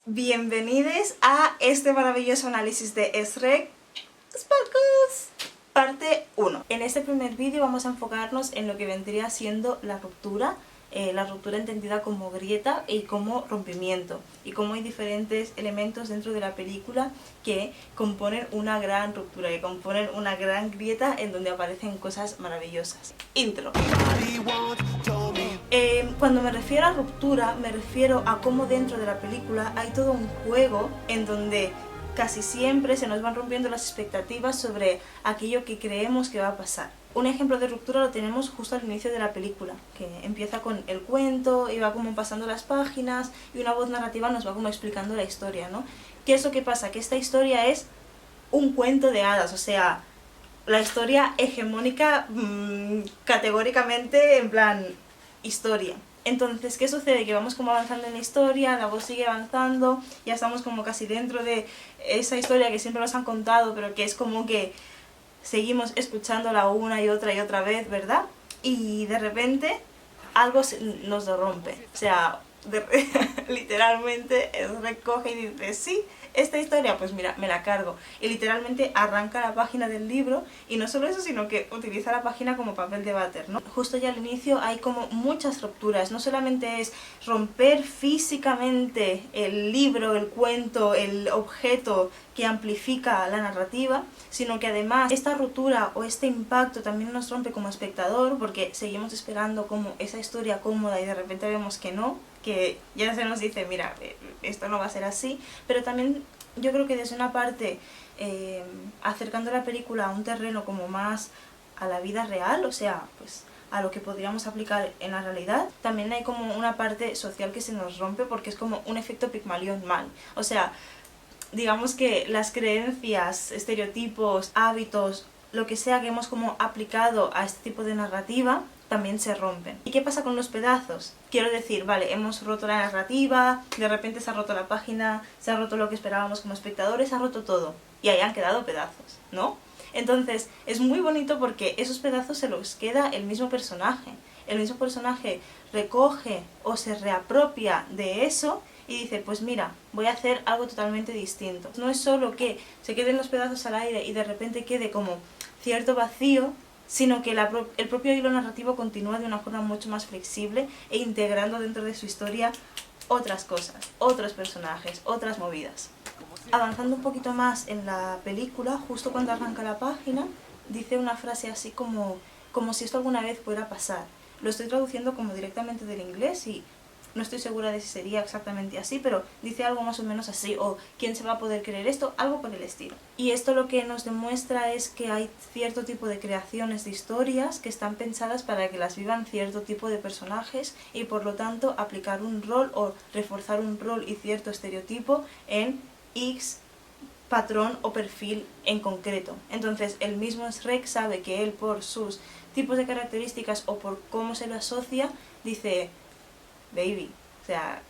Bienvenidos a este maravilloso análisis de Shrek Sparkles, parte 1. En este primer vídeo vamos a enfocarnos en lo que vendría siendo la ruptura entendida como grieta y como rompimiento, y cómo hay diferentes elementos dentro de la película que componen una gran ruptura, que componen una gran grieta en donde aparecen cosas maravillosas. Intro. Cuando me refiero a ruptura, me refiero a cómo dentro de la película hay todo un juego en donde casi siempre se nos van rompiendo las expectativas sobre aquello que creemos que va a pasar. Un ejemplo de ruptura lo tenemos justo al inicio de la película, que empieza con el cuento y va como pasando las páginas y una voz narrativa nos va como explicando la historia, ¿no? ¿Qué es lo que pasa? Que esta historia es un cuento de hadas, o sea, la historia hegemónica categóricamente en plan historia. Entonces, ¿qué sucede? Que vamos como avanzando en la historia, la voz sigue avanzando, ya estamos como casi dentro de esa historia que siempre nos han contado, pero que es como que seguimos escuchándola una y otra vez, ¿verdad? Y de repente algo nos lo rompe, o sea, literalmente recoge y dice, sí, esta historia, pues mira, me la cargo. Y literalmente arranca la página del libro, y no solo eso, sino que utiliza la página como papel de váter, ¿no? Justo ya al inicio hay como muchas rupturas, no solamente es romper físicamente el libro, el cuento, el objeto que amplifica la narrativa, sino que además esta ruptura o este impacto también nos rompe como espectador, porque seguimos esperando como esa historia cómoda y de repente vemos que no, que ya se nos dice, mira, esto no va a ser así, pero también yo creo que desde una parte acercando la película a un terreno como más a la vida real, o sea, pues a lo que podríamos aplicar en la realidad, también hay como una parte social que se nos rompe porque es como un efecto Pigmalión mal, o sea, digamos que las creencias, estereotipos, hábitos, lo que sea que hemos como aplicado a este tipo de narrativa, también se rompen. ¿Y qué pasa con los pedazos? Quiero decir, vale, hemos roto la narrativa, de repente se ha roto la página, se ha roto lo que esperábamos como espectadores, se ha roto todo. Y ahí han quedado pedazos, ¿no? Entonces, es muy bonito porque esos pedazos se los queda el mismo personaje. El mismo personaje recoge o se reapropia de eso y dice, pues mira, voy a hacer algo totalmente distinto. No es solo que se queden los pedazos al aire y de repente quede como cierto vacío, sino que el propio hilo narrativo continúa de una forma mucho más flexible e integrando dentro de su historia otras cosas, otros personajes, otras movidas. Avanzando un poquito más en la película, justo cuando arranca la página, dice una frase así como si esto alguna vez fuera a pasar. Lo estoy traduciendo como directamente del inglés y no estoy segura de si sería exactamente así, pero dice algo más o menos así, o ¿quién se va a poder creer esto? Algo por el estilo. Y esto lo que nos demuestra es que hay cierto tipo de creaciones de historias que están pensadas para que las vivan cierto tipo de personajes y por lo tanto aplicar un rol o reforzar un rol y cierto estereotipo en X patrón o perfil en concreto. Entonces el mismo Shrek sabe que él por sus tipos de características o por cómo se lo asocia, dice, baby, o sea,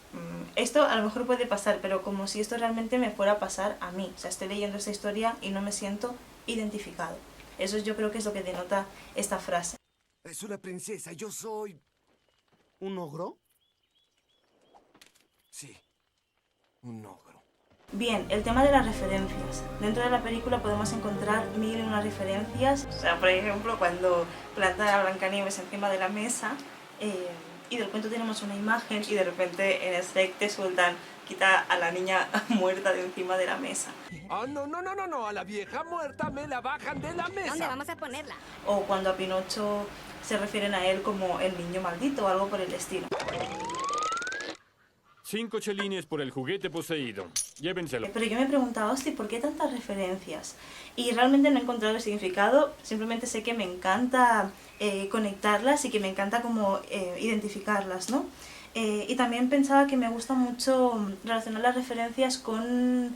esto a lo mejor puede pasar, pero como si esto realmente me fuera a pasar a mí. O sea, estoy leyendo esta historia y no me siento identificado. Eso yo creo que es lo que denota esta frase. Es una princesa, yo soy... ¿un ogro? Sí, un ogro. Bien, el tema de las referencias. Dentro de la película podemos encontrar mil y una referencias. O sea, por ejemplo, cuando plantan a Blancanieves encima de la mesa, y del cuento tenemos una imagen y de repente en Shrek te sueltan, quita a la niña muerta de encima de la mesa. ¡Ah, no! A la vieja muerta me la bajan de la mesa. ¿Dónde vamos a ponerla? O cuando a Pinocho se refieren a él como el niño maldito o algo por el estilo. 5 chelines por el juguete poseído. Llévenselo. Pero yo me preguntaba, hostia, ¿por qué tantas referencias? Y realmente no he encontrado el significado, simplemente sé que me encanta conectarlas y que me encanta como identificarlas, ¿no? Y también pensaba que me gusta mucho relacionar las referencias con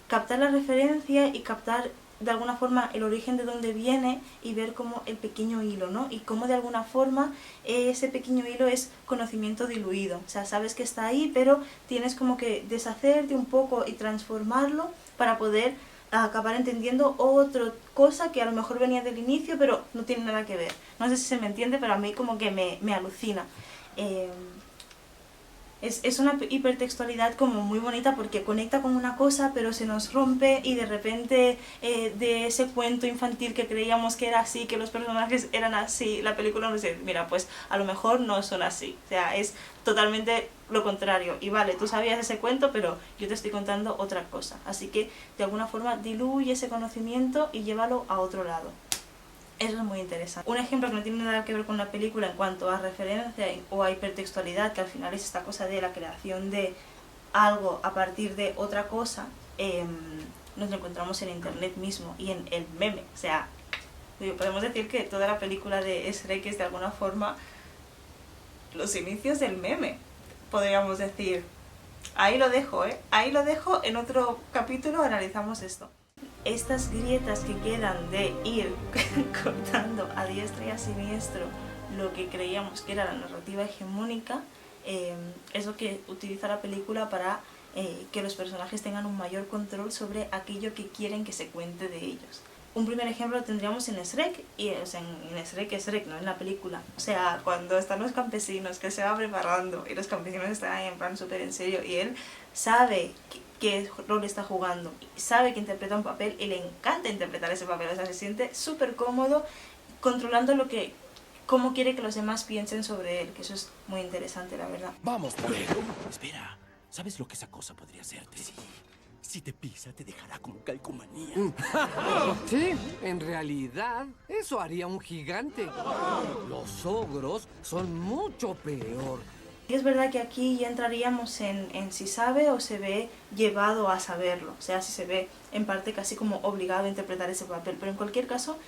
captar la referencia y captar de alguna forma el origen de dónde viene y ver como el pequeño hilo, ¿no? Y cómo de alguna forma ese pequeño hilo es conocimiento diluido. O sea, sabes que está ahí, pero tienes como que deshacerte un poco y transformarlo para poder acabar entendiendo otra cosa que a lo mejor venía del inicio, pero no tiene nada que ver. No sé si se me entiende, pero a mí como que me alucina. Es una hipertextualidad como muy bonita porque conecta con una cosa pero se nos rompe y de repente de ese cuento infantil que creíamos que era así, que los personajes eran así, la película nos dice, mira, pues a lo mejor no son así. O sea, es totalmente lo contrario. Y vale, tú sabías ese cuento, pero yo te estoy contando otra cosa. Así que de alguna forma diluye ese conocimiento y llévalo a otro lado. Eso es muy interesante. Un ejemplo que no tiene nada que ver con la película en cuanto a referencia o a hipertextualidad, que al final es esta cosa de la creación de algo a partir de otra cosa, nos lo encontramos en internet mismo y en el meme. O sea, podemos decir que toda la película de Shrek es de alguna forma los inicios del meme, podríamos decir. Ahí lo dejo, ahí lo dejo. En otro capítulo analizamos esto. Estas grietas que quedan de ir cortando a diestra y a siniestro lo que creíamos que era la narrativa hegemónica, es lo que utiliza la película para que los personajes tengan un mayor control sobre aquello que quieren que se cuente de ellos. Un primer ejemplo lo tendríamos en Shrek, o sea, en Shrek, no en la película. O sea, cuando están los campesinos, que se va preparando y los campesinos están ahí en plan súper en serio y él sabe qué rol está jugando, sabe que interpreta un papel y le encanta interpretar ese papel, o sea, se siente súper cómodo controlando cómo quiere que los demás piensen sobre él, que eso es muy interesante, la verdad. Vamos, Pero, espera, ¿sabes lo que esa cosa podría hacerte? Sí. Si te pisa, te dejará como calcomanía. Sí, en realidad, eso haría un gigante. Los ogros son mucho peor. Y es verdad que aquí ya entraríamos en si sabe o se ve llevado a saberlo, o sea, si se ve en parte casi como obligado a interpretar ese papel, pero en cualquier caso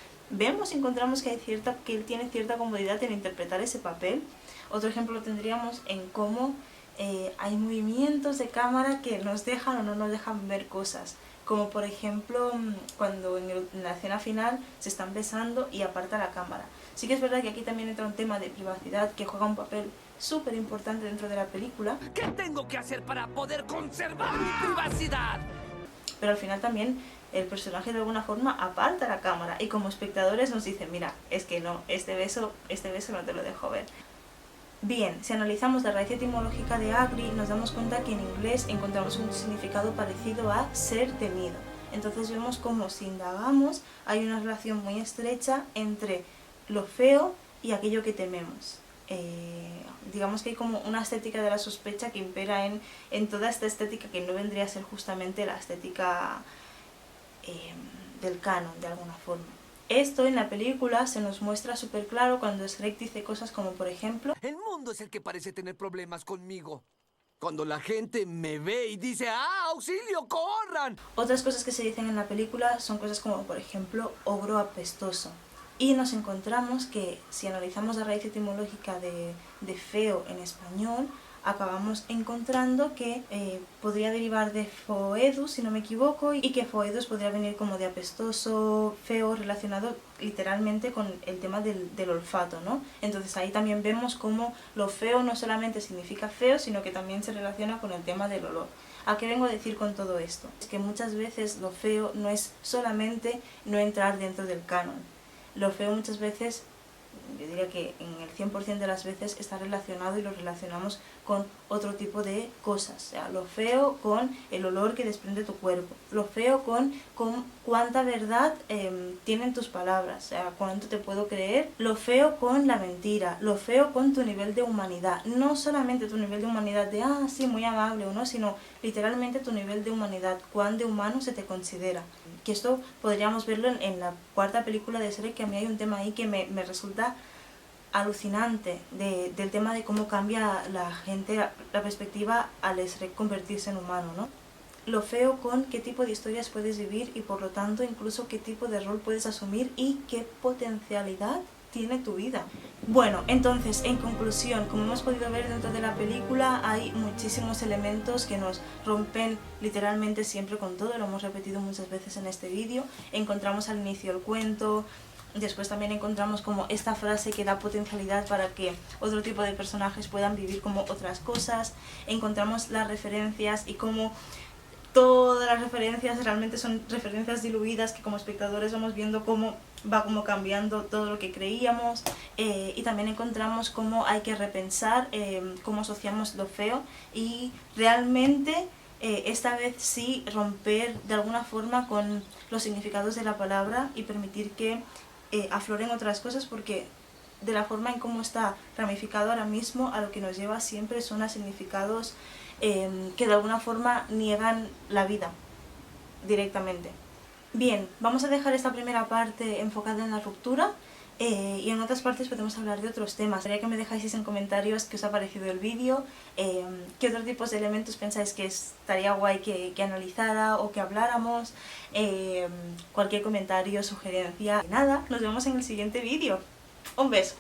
encontramos que él tiene cierta comodidad en interpretar ese papel. Otro ejemplo lo tendríamos en cómo hay movimientos de cámara que nos dejan o no nos dejan ver cosas, como por ejemplo cuando en la escena final se están besando y aparta la cámara. Sí que es verdad que aquí también entra un tema de privacidad que juega un papel súper importante dentro de la película. ¿Qué tengo que hacer para poder conservar mi privacidad? Pero al final también el personaje de alguna forma aparta la cámara y como espectadores nos dice, mira, es que no, este beso no te lo dejo ver. Bien, si analizamos la raíz etimológica de agri, nos damos cuenta que en inglés encontramos un significado parecido a ser temido. Entonces vemos como si indagamos hay una relación muy estrecha entre lo feo y aquello que tememos. Digamos que hay como una estética de la sospecha que impera en toda esta estética que no vendría a ser justamente la estética del canon, de alguna forma. Esto en la película se nos muestra súper claro cuando Shrek dice cosas como, por ejemplo, El mundo es el que parece tener problemas conmigo. Cuando la gente me ve y dice, ¡ah, auxilio, corran! Otras cosas que se dicen en la película son cosas como, por ejemplo, ogro apestoso. Y nos encontramos que si analizamos la raíz etimológica de feo en español, acabamos encontrando que podría derivar de foedus, si no me equivoco, y que foedus podría venir como de apestoso, feo, relacionado literalmente con el tema del olfato, ¿no? Entonces ahí también vemos cómo lo feo no solamente significa feo, sino que también se relaciona con el tema del olor. ¿A qué vengo a decir con todo esto? Es que muchas veces lo feo no es solamente no entrar dentro del canon. Lo feo muchas veces, yo diría que en el 100% de las veces está relacionado y lo relacionamos con otro tipo de cosas. O sea, lo feo con el olor que desprende tu cuerpo, lo feo con cuánta verdad tienen tus palabras, o sea, cuánto te puedo creer, lo feo con la mentira, lo feo con tu nivel de humanidad. No solamente tu nivel de humanidad de, sí, muy amable o no, sino literalmente tu nivel de humanidad, cuán de humano se te considera. Que esto podríamos verlo en la cuarta película de Shrek, que a mí hay un tema ahí que me resulta alucinante del tema de cómo cambia la gente la perspectiva al Shrek convertirse en humano, ¿no? Lo feo con qué tipo de historias puedes vivir y por lo tanto incluso qué tipo de rol puedes asumir y qué potencialidad tiene tu vida. Bueno, entonces, en conclusión, como hemos podido ver dentro de la película, hay muchísimos elementos que nos rompen literalmente siempre con todo, lo hemos repetido muchas veces en este vídeo. Encontramos al inicio el cuento, después también encontramos como esta frase que da potencialidad para que otro tipo de personajes puedan vivir como otras cosas, encontramos las referencias y cómo todas las referencias realmente son referencias diluidas que como espectadores vamos viendo cómo va como cambiando todo lo que creíamos, y también encontramos cómo hay que repensar cómo asociamos lo feo y realmente esta vez sí romper de alguna forma con los significados de la palabra y permitir que afloren otras cosas, porque de la forma en cómo está ramificado ahora mismo a lo que nos lleva siempre son a significados que de alguna forma niegan la vida directamente. Bien, vamos a dejar esta primera parte enfocada en la ruptura, y en otras partes podemos hablar de otros temas. Quería que me dejáis en comentarios qué os ha parecido el vídeo, qué otros tipos de elementos pensáis que estaría guay que analizara o que habláramos, cualquier comentario, sugerencia. Y nada, nos vemos en el siguiente vídeo. Un beso.